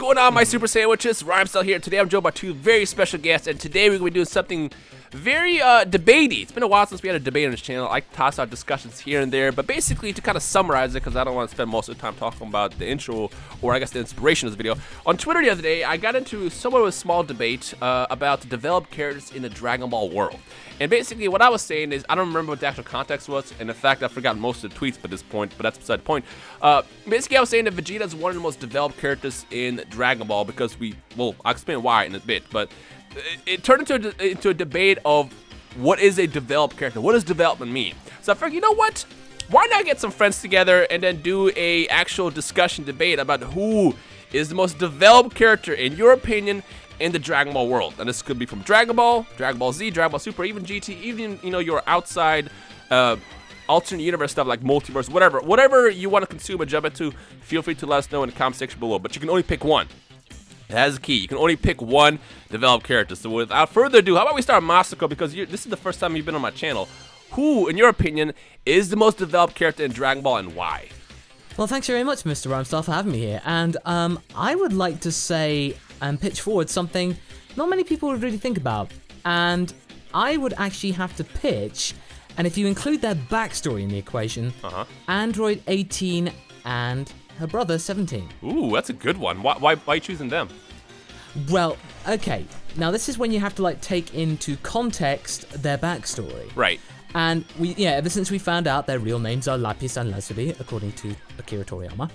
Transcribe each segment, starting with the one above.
going on, my super sandwiches? Rhymestyle here. Today I'm joined by two very special guests, and today we're going to be doing something very debatey. It's been a while since we had a debate on this channel. I toss out discussions here and there, but basically to kind of summarize it, because I don't want to spend most of the time talking about the intro, or I guess the inspiration of this video. On Twitter the other day, I got into somewhat of a small debate about the developed characters in the Dragon Ball world. And basically what I was saying is, I don't remember what the actual context was, and in fact I've forgotten most of the tweets at this point, but that's beside the point. Basically I was saying that Vegeta is one of the most developed characters in Dragon Ball because well, I'll explain why in a bit, but it turned into a debate of what is a developed character, what does development mean? So I figured, you know what, why not get some friends together and then do a actual discussion debate about who is the most developed character in your opinion in the Dragon Ball world. And this could be from Dragon Ball Z, Dragon Ball Super, even GT, even, you know, your outside alternate universe stuff like multiverse, whatever you want to consume and jump into, feel free to let us know in the comment section below. But you can only pick one. That is the key. You can only pick one developed character. So without further ado, how about we start Masako, because this is the first time you've been on my channel. Who, in your opinion, is the most developed character in Dragon Ball and why? Well, thanks very much, Mr. Rhymestyle, for having me here. And I would like to say and pitch forward something not many people would really think about. And I would actually have to pitch, and if you include their backstory in the equation, Android 18 and her brother 17. Ooh, that's a good one. Why are you choosing them? Well, okay. Now this is when you have to like take into context their backstory. Right. And ever since we found out their real names are Lapis and Lazuli, according to Akira Toriyama,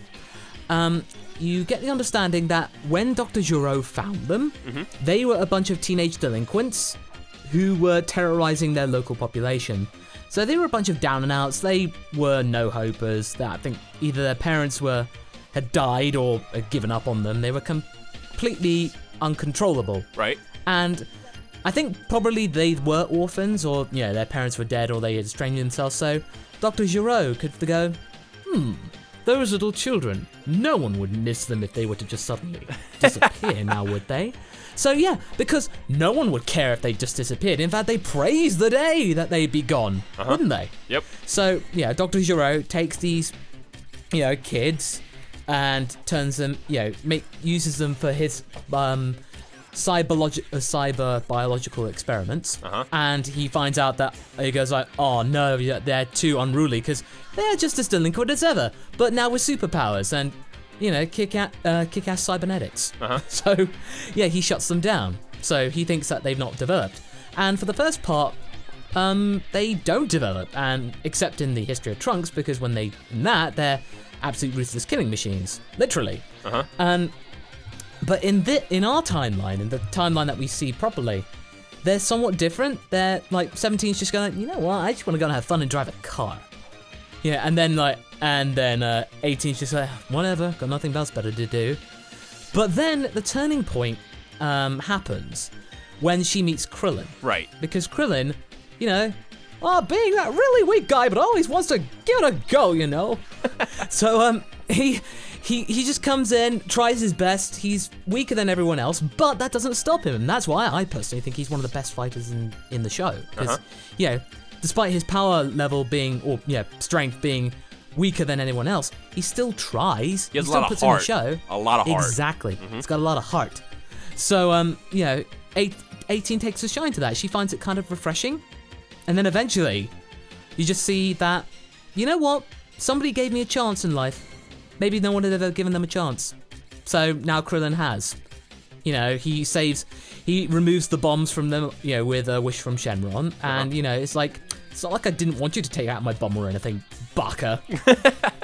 you get the understanding that when Dr. Gero found them, they were a bunch of teenage delinquents who were terrorizing their local population. So they were a bunch of down and outs. They were no-hopers. That I think either their parents had died or had given up on them. They were completely uncontrollable. Right. And I think probably they were orphans, or their parents were dead, or they had estranged themselves. So Dr. Gero could go, those little children, no one would miss them if they were to just suddenly disappear now, would they? So yeah, because no one would care if they just disappeared. In fact, they praised the day that they'd be gone, wouldn't they? Yep. So yeah, Dr. Gero takes these, kids and turns them, uses them for his cyber biological experiments, and he finds out that he goes like, oh no, they're too unruly because they're just as delinquent as ever, but now with superpowers and kick-ass cybernetics. So yeah, he shuts them down. So he thinks that they've not developed, and for the first part, they don't develop, and except in the history of Trunks, because when they're absolute ruthless killing machines, literally. But in our timeline, in the timeline that we see properly, they're somewhat different. They're like 17's just going, you know what? I just want to go and have fun and drive a car. Yeah, and then 18's just like, whatever, got nothing else better to do. But then the turning point happens when she meets Krillin. Right. Because Krillin, being that really weak guy, but always wants to give it a go, So He just comes in, tries his best. He's weaker than everyone else, but that doesn't stop him. And that's why I personally think he's one of the best fighters in the show. Because, despite his power level being, or strength being weaker than anyone else, he still tries. He still puts in the show. A lot of heart. Exactly. He's got a lot of heart. So, 18 takes a shine to that. She finds it kind of refreshing. And then eventually, you just see that, you know what? Somebody gave me a chance in life. Maybe no one had ever given them a chance. So now Krillin has. He removes the bombs from them, with a wish from Shenron. And, it's not like I didn't want you to take out my bomb or anything, baka.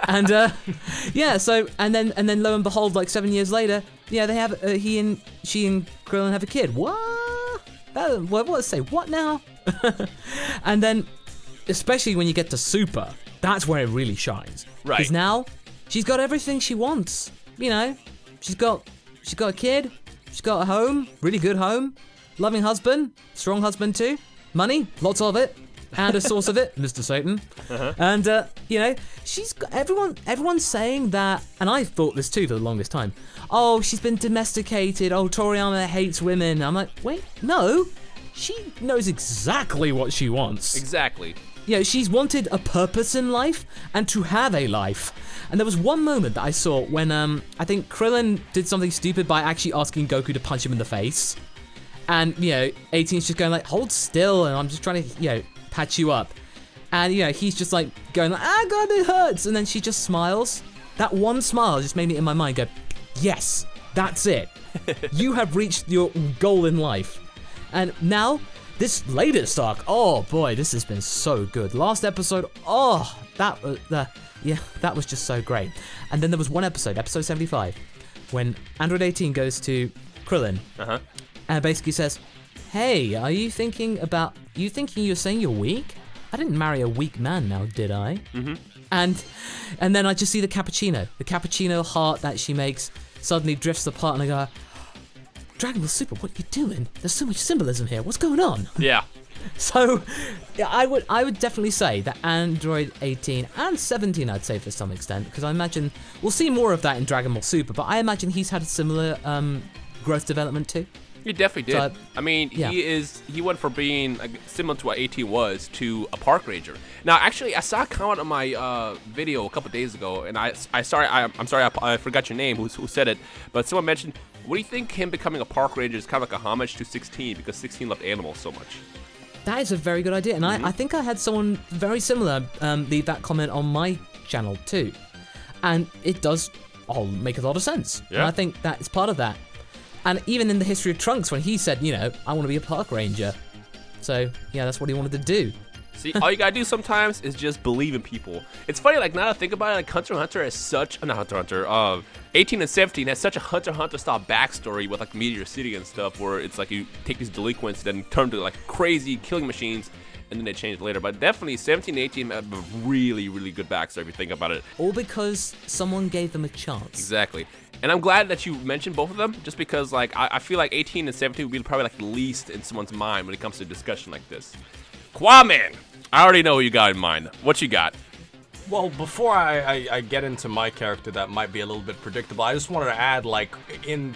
And, and then lo and behold, like 7 years later, they have, she and Krillin have a kid. What? What say, what now? And then, especially when you get to Super, that's where it really shines. Right. Because now, she's got everything she wants. She's got a kid, she's got a home, really good home, loving husband, strong husband too, money, lots of it, and a source of it, Mr. Satan. And she's got everyone's saying that, and I thought this too for the longest time. Oh, she's been domesticated. Oh, Toriyama hates women. I'm like, wait, no, she knows exactly what she wants. Exactly. She's wanted a purpose in life and to have a life. And there was one moment that I saw when I think Krillin did something stupid by actually asking Goku to punch him in the face. And, you know, 18's just going like, hold still, and I'm just trying to, you know, patch you up. And, you know, he's just like going like, ah, God, it hurts. And then she just smiles. That one smile just made me in my mind go, yes, that's it. You have reached your goal in life. And now, this latest arc, oh boy, this has been so good. Last episode, oh, that was, yeah, that was just so great. And then there was one episode, episode 75, when Android 18 goes to Krillin. And basically says, hey, are you thinking you're saying you're weak? I didn't marry a weak man now, did I? And then I just see the cappuccino heart that she makes suddenly drifts apart, and I go, Dragon Ball Super, what are you doing? There's so much symbolism here, what's going on? Yeah. So, yeah, I would definitely say that Android 18 and 17, I'd say to some extent, because I imagine we'll see more of that in Dragon Ball Super, but I imagine he's had a similar growth development too. He definitely did. So, I mean, yeah. he went from being similar to what 18 was to a park ranger. Now, actually, I saw a comment on my video a couple days ago, and I'm sorry, I forgot your name, who said it, but someone mentioned, what do you think him becoming a park ranger is kind of like a homage to 16 because 16 loved animals so much? That is a very good idea, and I think I had someone very similar leave that comment on my channel too, and it does all make a lot of sense. Yeah. And I think that is part of that. And even in the history of Trunks, when he said, you know, I want to be a park ranger. So, yeah, that's what he wanted to do. See, all you gotta do sometimes is just believe in people. It's funny, like, now that I think about it, like, Hunter x Hunter has such, not Hunter x Hunter, 18 and 17 has such a Hunter x Hunter style backstory with, like, Meteor City and stuff, where it's like you take these delinquents, then turn to, like, crazy killing machines, and then they change later. But definitely, 17 and 18 have a really, really good backstory if you think about it. All because someone gave them a chance. Exactly. And I'm glad that you mentioned both of them, just because, like, I feel like 18 and 17 would be probably, like, the least in someone's mind when it comes to a discussion like this. Qaaman! I already know what you got in mind. What you got? Well, before I get into my character that might be a little bit predictable, I just wanted to add, like, in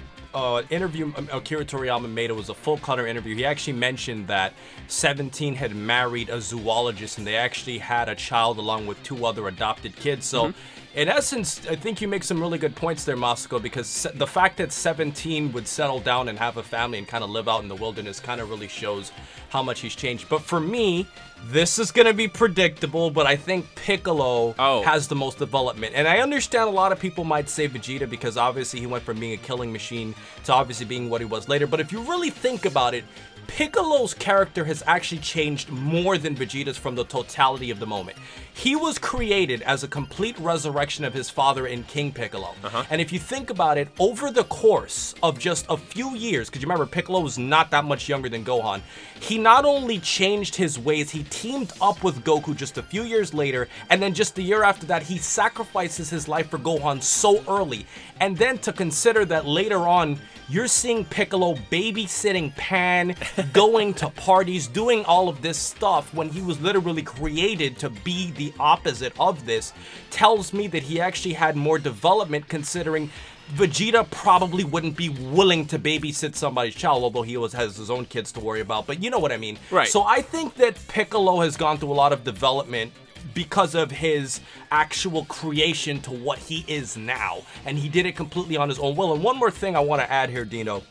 interview Akira Toriyama made, it was a full-color interview. He actually mentioned that 17 had married a zoologist, and they actually had a child along with 2 other adopted kids. So, in essence, I think you make some really good points there, Masako, because the fact that 17 would settle down and have a family and kind of live out in the wilderness kind of really shows how much he's changed. But for me, this is going to be predictable, but I think Piccolo has the most development. And I understand a lot of people might say Vegeta because obviously he went from being a killing machine to obviously being what he was later. But if you really think about it, Piccolo's character has actually changed more than Vegeta's from the totality of the moment. He was created as a complete resurrection of his father in King Piccolo. And if you think about it, over the course of just a few years, because you remember Piccolo was not that much younger than Gohan, he not only changed his ways, he teamed up with Goku just a few years later, and then just the year after that, he sacrifices his life for Gohan so early. And then to consider that later on, you're seeing Piccolo babysitting Pan, going to parties, doing all of this stuff when he was literally created to be the opposite of this, tells me that he actually had more development, considering Vegeta probably wouldn't be willing to babysit somebody's child, although he has his own kids to worry about, but you know what I mean. Right. So I think that Piccolo has gone through a lot of development because of his actual creation to what he is now. And he did it completely on his own will. And one more thing I want to add here, Dino.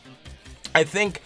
I think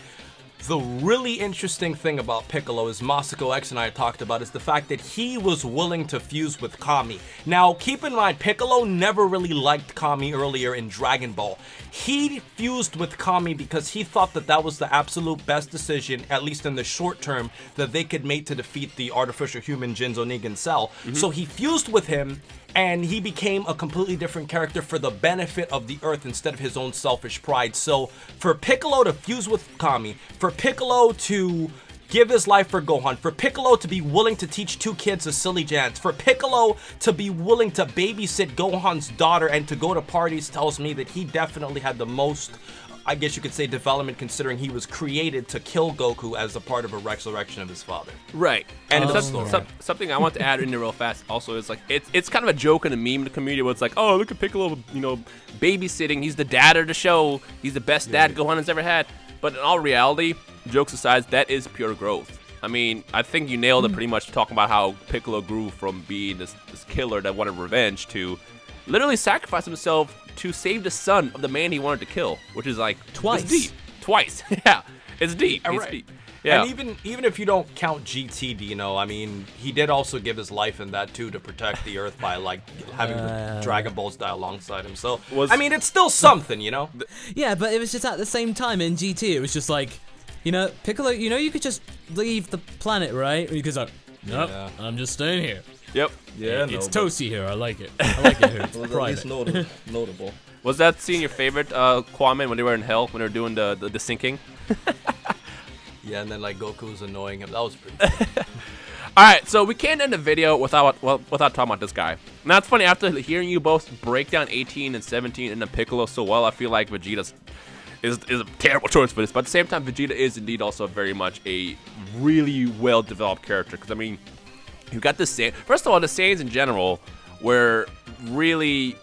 the really interesting thing about Piccolo, as MasakoX and I talked about, is the fact that he was willing to fuse with Kami. Now, keep in mind, Piccolo never really liked Kami earlier in Dragon Ball. He fused with Kami because he thought that that was the absolute best decision, at least in the short term, that they could make to defeat the artificial human Jinzo Negan Cell. So he fused with him, and he became a completely different character for the benefit of the Earth instead of his own selfish pride. So for Piccolo to fuse with Kami, for Piccolo to give his life for Gohan, for Piccolo to be willing to teach 2 kids a silly dance, for Piccolo to be willing to babysit Gohan's daughter and to go to parties, tells me that he definitely had the most, I guess you could say, development, considering he was created to kill Goku as a part of a resurrection of his father. Right. And something I want to add in there real fast also is, like, it's kind of a joke and a meme in the community where it's like, oh, look at Piccolo, you know, babysitting. He's the dad of the show. He's the best dad Gohan has ever had. But in all reality, jokes aside, that is pure growth. I mean, I think you nailed it pretty much, talking about how Piccolo grew from being this killer that wanted revenge to, literally sacrificed himself to save the son of the man he wanted to kill, which is like Twice. It's deep. Twice. Yeah, it's deep. It's Right. deep. Yeah. And even if you don't count GT, Dino, I mean, he did also give his life in that too to protect the Earth by like having the Dragon Balls die alongside him. So I mean, it's still something, you know. Yeah, but it was just at the same time in GT, it was just like, you know, Piccolo, you know, you could just leave the planet, right? Because like, nope, Yeah. I'm just staying here. Yep. Yeah, It's no, but toasty here. I like it. I like it here. It's it was at private. least notable. Was that scene your favorite, Qaaman, when they were in hell, when they were doing the sinking? Yeah, and then like Goku was annoying him. That was pretty funny. All right, so we can't end the video without talking about this guy. Now it's funny, after hearing you both break down 18 and 17 and the Piccolo so well, I feel like Vegeta is a terrible choice for this. But at the same time, Vegeta is indeed also very much a really well developed character. Because I mean, you got the Saiyans. First of all, the Saiyans in general were really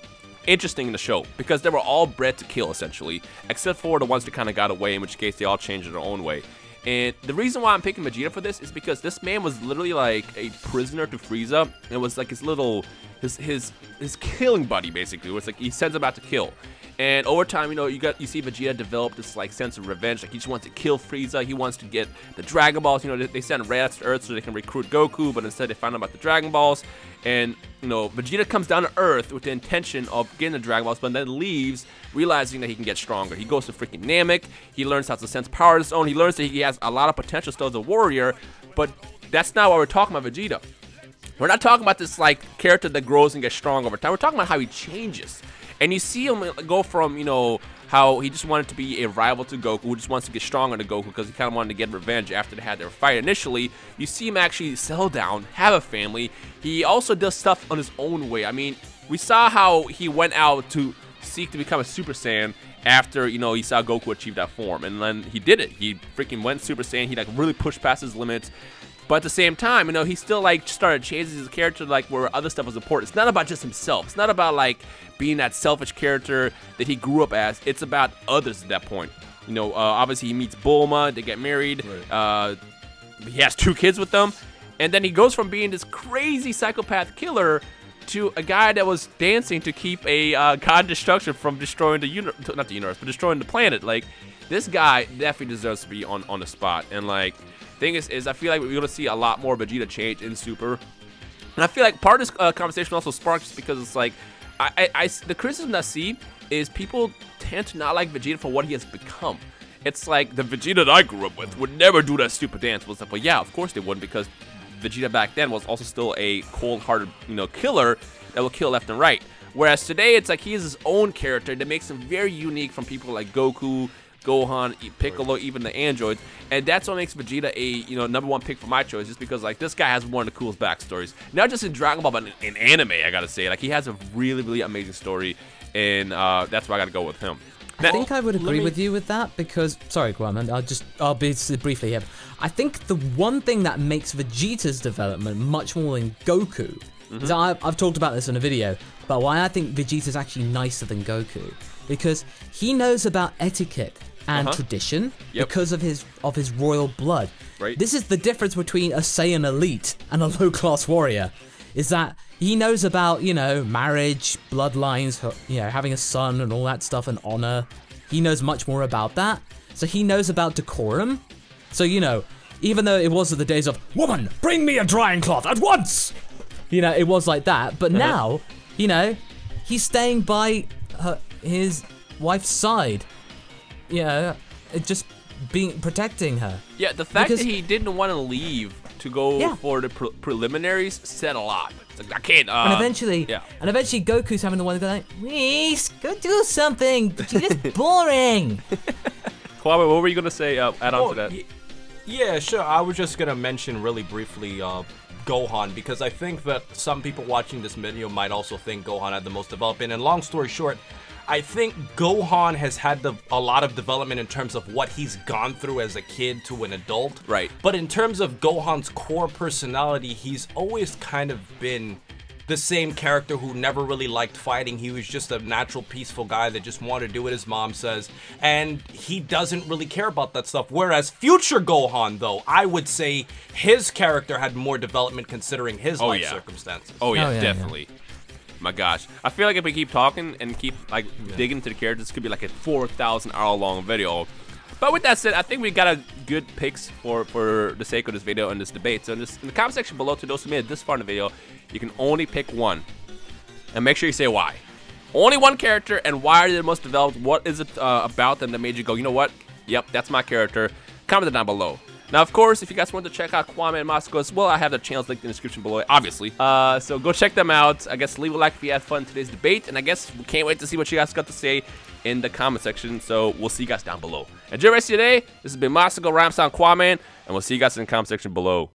interesting in the show because they were all bred to kill essentially, except for the ones that kind of got away, in which case they all changed in their own way. And the reason why I'm picking Vegeta for this is because this man was literally like a prisoner to Frieza. It was like his little, his killing buddy basically. It was like he sends him out to kill. And over time, you know, you see Vegeta develop this like sense of revenge. Like he just wants to kill Frieza. He wants to get the Dragon Balls. You know, they send rats to Earth so they can recruit Goku, but instead they find out about the Dragon Balls. And you know, Vegeta comes down to Earth with the intention of getting the Dragon Balls, but then leaves, realizing that he can get stronger. He goes to freaking Namek. He learns how to sense power on his own. He learns that he has a lot of potential still as a warrior. But that's not why we're talking about Vegeta. We're not talking about this like character that grows and gets strong over time. We're talking about how he changes. And you see him go from, you know, how he just wanted to be a rival to Goku, who just wants to get stronger to Goku because he kind of wanted to get revenge after they had their fight initially. You see him actually settle down, have a family. He also does stuff on his own way. I mean, we saw how he went out to seek to become a Super Saiyan after, you know, he saw Goku achieve that form. And then he did it. He freaking went Super Saiyan. He, like, really pushed past his limits. But at the same time, you know, he still, like, started changing his character, like, where other stuff was important. It's not about just himself. It's not about, like, being that selfish character that he grew up as. It's about others at that point. You know, obviously he meets Bulma. They get married. Right. He has 2 kids with them. And then he goes from being this crazy psychopath killer to a guy that was dancing to keep a god destruction from destroying the universe. Not the universe, but destroying the planet. Like, this guy definitely deserves to be on the spot. And, like, thing is I feel like we're going to see a lot more Vegeta change in Super. And I feel like part of this conversation also sparks because it's like, the criticism that I see is people tend to not like Vegeta for what he has become. It's like, the Vegeta that I grew up with would never do that stupid dance. Well, yeah, of course they wouldn't, because Vegeta back then was also still a cold-hearted, you know, killer that will kill left and right. Whereas today, it's like he is his own character that makes him very unique from people like Goku, Gohan, Piccolo, even the androids, and that's what makes Vegeta a, you know, #1 pick for my choice, just because like this guy has one of the coolest backstories, not just in Dragon Ball, but in anime. I gotta say, like, he has a really, really amazing story, and that's why I gotta go with him. I think I would agree with you with that because, sorry, Qaaman, I'll be briefly here. I think the one thing that makes Vegeta's development much more than Goku is I've talked about this in a video, but why I think Vegeta's actually nicer than Goku, because he knows about etiquette and tradition because of his royal blood. Right. This is the difference between a Saiyan elite and a low-class warrior, is that he knows about, you know, marriage, bloodlines, you know, having a son and all that stuff, and honor. He knows much more about that. So he knows about decorum. So, you know, even though it was the days of, woman, bring me a drying cloth at once! You know, it was like that. But now, you know, he's staying by his wife's side. You know, just protecting her. Yeah, the fact that he didn't want to leave to go for the preliminaries said a lot. It's like, I can't. And eventually, Goku's having the one to go like, please go do something. Vegeta's boring. Kwame, what were you gonna say? Add on to that. Yeah, sure. I was just gonna mention really briefly Gohan, because I think that some people watching this video might also think Gohan had the most development. And long story short, I think Gohan has had a lot of development in terms of what he's gone through as a kid to an adult. Right. But in terms of Gohan's core personality, he's always kind of been the same character who never really liked fighting. He was just a natural, peaceful guy that just wanted to do what his mom says. And he doesn't really care about that stuff. Whereas future Gohan, though, I would say his character had more development considering his life circumstances. Oh, yeah, definitely. My gosh, I feel like if we keep talking and keep like digging into the characters, this could be like a 4,000-hour long video. But with that said, I think we got a good picks for the sake of this video and this debate. So in the comment section below, to those who made it this far in the video, you can only pick one. And make sure you say why. Only one character, and why are they the most developed? What is it about them that made you go, you know what? Yep, that's my character. Comment it down below. Now, of course, if you guys want to check out Qaaman and Masako as well, I have the channels linked in the description below, obviously. So go check them out. I guess leave a like if you had fun in today's debate. And I guess we can't wait to see what you guys got to say in the comment section. So we'll see you guys down below. Enjoy the rest of your day. This has been Masako, Rhymestyle, Qaaman, and we'll see you guys in the comment section below.